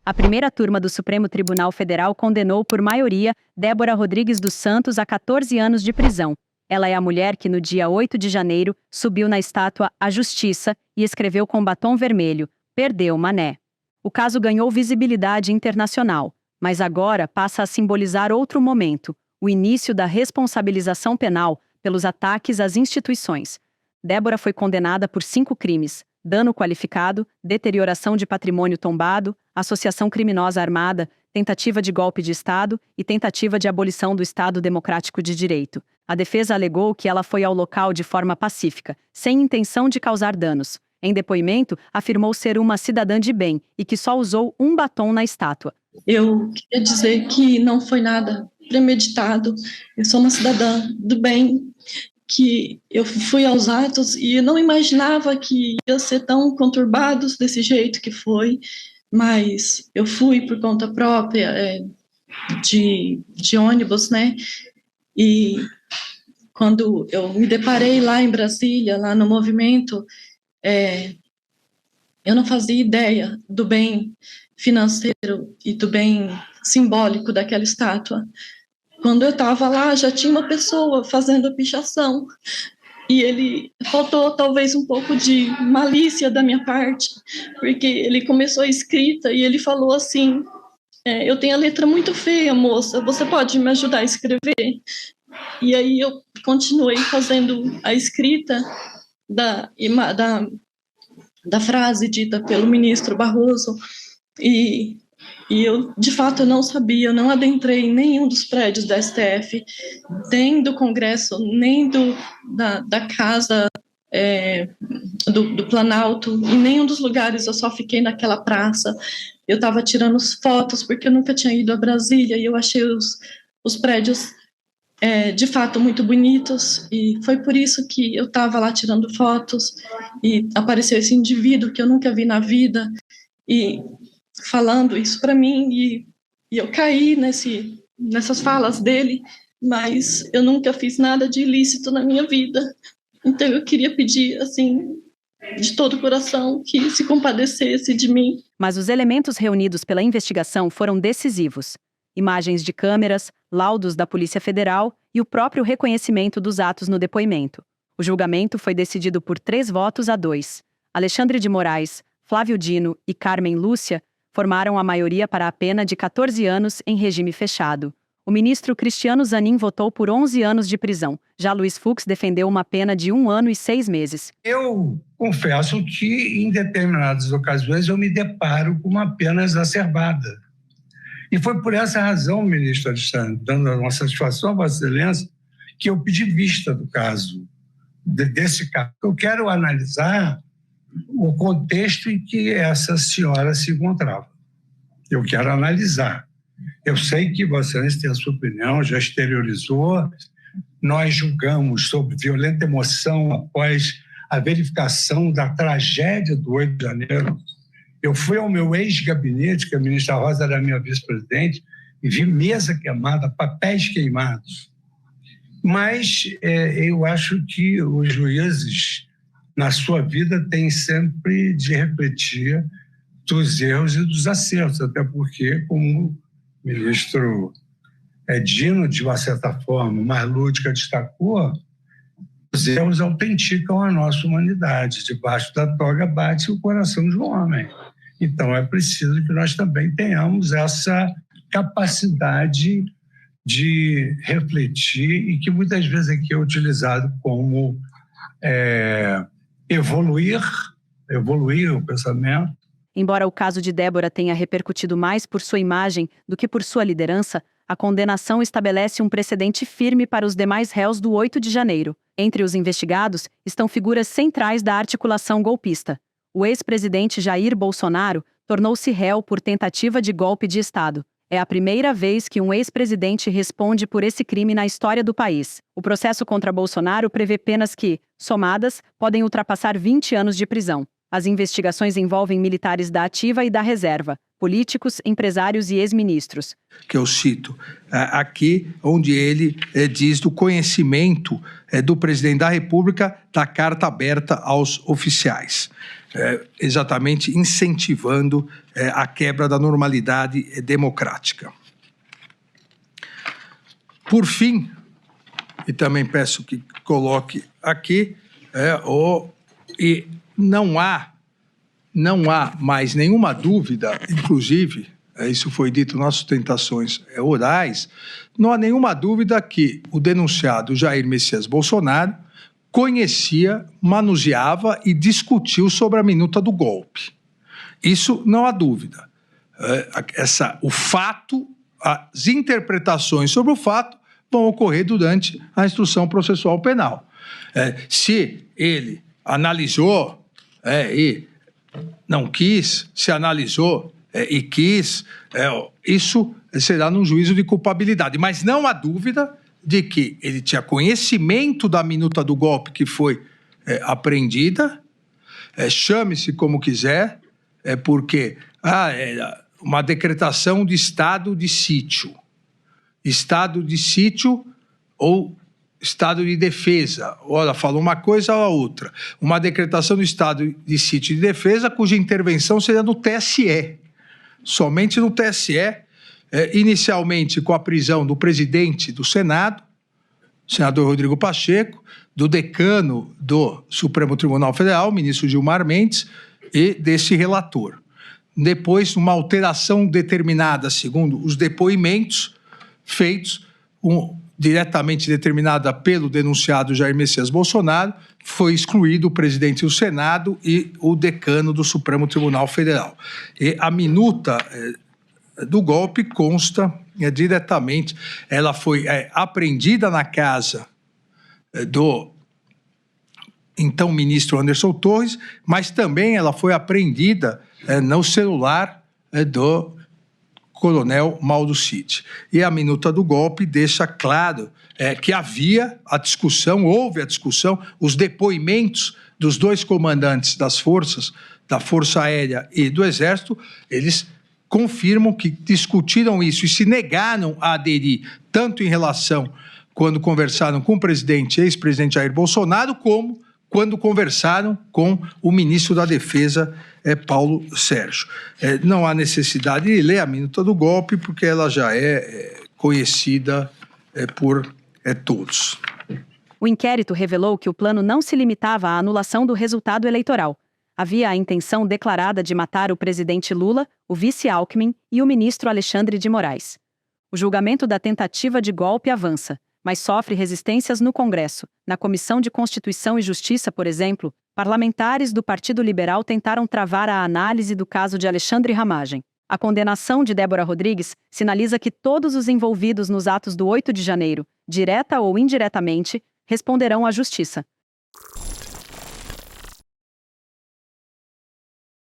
A primeira turma do Supremo Tribunal Federal condenou por maioria Débora Rodrigues dos Santos a 14 anos de prisão. Ela é a mulher que no dia 8 de janeiro subiu na estátua A Justiça e escreveu com batom vermelho: "Perdeu, mané". O caso ganhou visibilidade internacional, mas agora passa a simbolizar outro momento, o início da responsabilização penal pelos ataques às instituições. Débora foi condenada por 5 crimes: dano qualificado, deterioração de patrimônio tombado, associação criminosa armada, tentativa de golpe de Estado e tentativa de abolição do Estado Democrático de Direito. A defesa alegou que ela foi ao local de forma pacífica, sem intenção de causar danos. Em depoimento, afirmou ser uma cidadã de bem e que só usou um batom na estátua. Eu queria dizer que não foi nada premeditado. Eu sou uma cidadã do bem, que eu fui aos atos e eu não imaginava que ia ser tão conturbados desse jeito que foi, mas eu fui por conta própria, de ônibus, né? E quando eu me deparei lá em Brasília, lá no movimento, eu não fazia ideia do bem financeiro e do bem simbólico daquela estátua. Quando eu estava lá, já tinha uma pessoa fazendo a pichação, e ele faltou talvez um pouco de malícia da minha parte, porque ele começou a escrita e ele falou assim: eu tenho a letra muito feia, moça, você pode me ajudar a escrever? E aí eu continuei fazendo a escrita da frase dita pelo ministro Barroso, e eu, de fato, não sabia, eu não adentrei em nenhum dos prédios da STF, nem do Congresso, nem da Casa do Planalto, em nenhum dos lugares, eu só fiquei naquela praça. Eu estava tirando fotos, porque eu nunca tinha ido a Brasília, e eu achei os prédios de fato muito bonitos, e foi por isso que eu estava lá tirando fotos, e apareceu esse indivíduo que eu nunca vi na vida, e falando isso para mim, e eu caí nessas falas dele, mas eu nunca fiz nada de ilícito na minha vida. Então eu queria pedir, assim, de todo o coração, que se compadecesse de mim. Mas os elementos reunidos pela investigação foram decisivos. Imagens de câmeras, laudos da Polícia Federal e o próprio reconhecimento dos atos no depoimento. O julgamento foi decidido por 3-2. Alexandre de Moraes, Flávio Dino e Carmen Lúcia formaram a maioria para a pena de 14 anos em regime fechado. O ministro Cristiano Zanin votou por 11 anos de prisão. Já Luiz Fux defendeu uma pena de 1 ano e 6 meses. Eu confesso que, em determinadas ocasiões, eu me deparo com uma pena exacerbada. E foi por essa razão, ministro Alexandre, dando uma satisfação a Vossa Excelência, que eu pedi vista do caso, desse caso. Eu quero analisar o contexto em que essa senhora se encontrava. Eu quero analisar. Eu sei que Vossa Excelência tem a sua opinião, já exteriorizou. Nós julgamos sob violenta emoção após a verificação da tragédia do 8 de janeiro. Eu fui ao meu ex-gabinete, que a ministra Rosa era minha vice-presidente, e vi mesa queimada, papéis queimados. Mas eu acho que os juízes, na sua vida, têm sempre de refletir dos erros e dos acertos, até porque, como o ministro Dino, de uma certa forma, mais lúdica, destacou, os erros autenticam a nossa humanidade. Debaixo da toga bate o coração de um homem. Então, é preciso que nós também tenhamos essa capacidade de refletir e que muitas vezes aqui é utilizado como evoluir o pensamento. Embora o caso de Débora tenha repercutido mais por sua imagem do que por sua liderança, a condenação estabelece um precedente firme para os demais réus do 8 de janeiro. Entre os investigados estão figuras centrais da articulação golpista. O ex-presidente Jair Bolsonaro tornou-se réu por tentativa de golpe de Estado. É a primeira vez que um ex-presidente responde por esse crime na história do país. O processo contra Bolsonaro prevê penas que, somadas, podem ultrapassar 20 anos de prisão. As investigações envolvem militares da ativa e da reserva. políticos, empresários e ex-ministros. Que eu cito aqui, onde ele diz do conhecimento do presidente da República da carta aberta aos oficiais, exatamente incentivando a quebra da normalidade democrática. Por fim, e também peço que coloque aqui, e não há mais nenhuma dúvida, inclusive, isso foi dito nas sustentações orais, não há nenhuma dúvida que o denunciado Jair Messias Bolsonaro conhecia, manuseava e discutiu sobre a minuta do golpe. Isso não há dúvida. O fato, as interpretações sobre o fato vão ocorrer durante a instrução processual penal. Se ele analisou e não quis, se analisou e quis, isso será num juízo de culpabilidade. Mas não há dúvida de que ele tinha conhecimento da minuta do golpe que foi apreendida, chame-se como quiser, porque uma decretação de estado de sítio. Estado de sítio ou estado de defesa. Ora, falou uma coisa ou a outra. Uma decretação do estado de sítio e de defesa cuja intervenção seria no TSE. Somente no TSE, inicialmente com a prisão do presidente do Senado, senador Rodrigo Pacheco, do decano do Supremo Tribunal Federal, ministro Gilmar Mendes, e desse relator. Depois, uma alteração determinada, segundo os depoimentos feitos, diretamente determinada pelo denunciado Jair Messias Bolsonaro, foi excluído o presidente do Senado e o decano do Supremo Tribunal Federal. E a minuta do golpe consta diretamente, ela foi apreendida na casa do então ministro Anderson Torres, mas também ela foi apreendida no celular do coronel Mauro Cid. E a minuta do golpe deixa claro que havia a discussão, houve a discussão, os depoimentos dos dois comandantes das forças, da Força Aérea e do Exército, eles confirmam que discutiram isso e se negaram a aderir, tanto em relação quando conversaram com o presidente, ex-presidente Jair Bolsonaro, como quando conversaram com o ministro da Defesa, Paulo Sérgio. Não há necessidade de ler a minuta do golpe, porque ela já é conhecida por todos. O inquérito revelou que o plano não se limitava à anulação do resultado eleitoral. Havia a intenção declarada de matar o presidente Lula, o vice Alckmin e o ministro Alexandre de Moraes. O julgamento da tentativa de golpe avança, mas sofre resistências no Congresso. Na Comissão de Constituição e Justiça, por exemplo, parlamentares do Partido Liberal tentaram travar a análise do caso de Alexandre Ramagem. A condenação de Débora Rodrigues sinaliza que todos os envolvidos nos atos do 8 de janeiro, direta ou indiretamente, responderão à Justiça.